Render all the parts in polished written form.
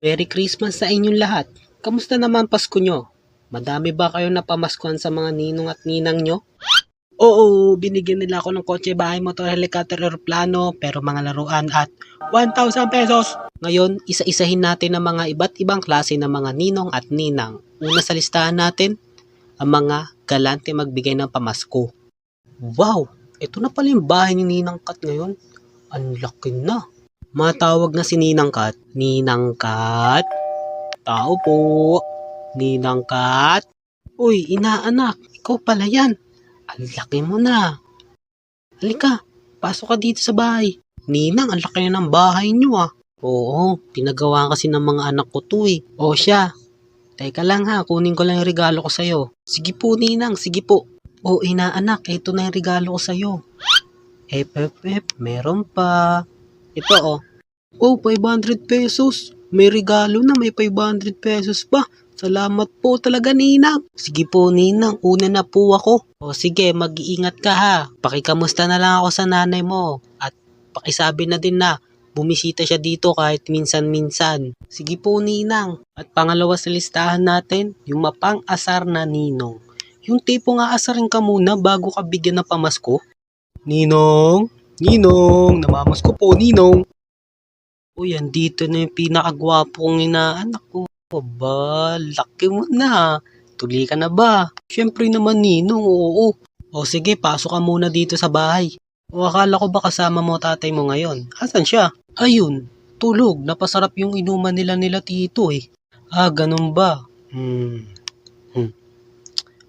Merry Christmas sa inyong lahat. Kamusta naman Pasko nyo? Madami ba kayo napamaskuhan sa mga ninong at ninang nyo? Oo, binigyan nila ako ng kotse, bahay, motor, helicopter, aeroplano, pero mga laruan at 1,000 pesos. Ngayon, isa-isahin natin ang mga iba't ibang klase ng mga ninong at ninang. Una sa listahan natin, ang mga galante magbigay ng pamasko. Wow! Ito na pala yung bahay ni Ninang Kat ngayon. Ang laki na. Matawag na si Ninang Kat. Ninang Kat? Tao po. Ninang Kat? Uy, inaanak. Ikaw pala yan. Ang laki mo na. Halika, pasok ka dito sa bahay. Ninang, ang laki na ng bahay niyo ah. Oo, pinagawa kasi ng mga anak ko to eh. O siya, teka lang ha, kunin ko lang yung regalo ko sa'yo. Sige po Ninang, sige po. O inaanak, ito na yung regalo ko sa'yo. Meron pa. Ito oh. Oh, 500 pesos. May regalo na, may 500 pesos pa. Salamat po talaga, Ninang. Sige po, Ninang. Una na po ako. O sige, mag-iingat ka ha. Pakikamusta na lang ako sa nanay mo. At pakisabi na din na bumisita siya dito kahit minsan-minsan. Sige po, Ninang. At pangalawa sa listahan natin, yung mapang-asar na ninong. Yung tipong aasarin ka muna bago ka bigyan ng pamasko. Ninong, Ninong, namamasko po, Ninong. Uy, andito na yung pinakagwapo kong inaanak ko. Aba, laki mo na. Tuli ka na ba? Siyempre naman, Ninong, oo. O sige, pasok ka muna dito sa bahay. O akala ko ba kasama mo tatay mo ngayon? Asan siya? Ayun, tulog. Napasarap yung inuman nila tito eh. Ah, ganun ba?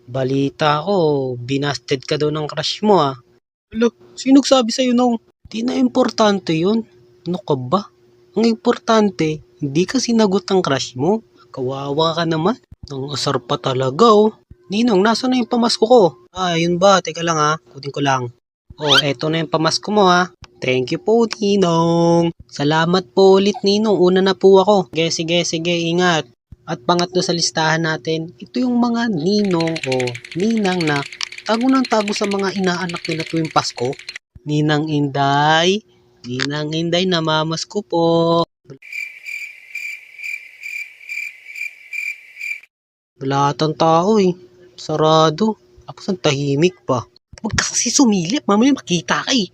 Balita ko, binasted ka daw ng crush mo ah. Alo, sino nagsabi sa'yo nung? Di na importante yun. Ano ka ba? Ang importante, hindi ka sinagot ng crush mo. Kawawa ka naman. Ang asar pa talaga oh. Ninong, nasa na yung pamasko ko? Ah, yun ba? Teka lang ha. Kunin ko lang. Oh, eto na yung pamasko mo ha. Thank you po, Ninong. Salamat po ulit, Ninong. Una na po ako. Sige, ingat. At pangatlo sa listahan natin, ito yung mga ninong o ninang na tago ng tago sa mga inaanak nila tuwing Pasko. Ninang Inday, namamasko po. Wala atang tao eh. Sarado. Tapos ang tahimik pa. Huwag ka kasi sumilip, mamaya makita ka eh.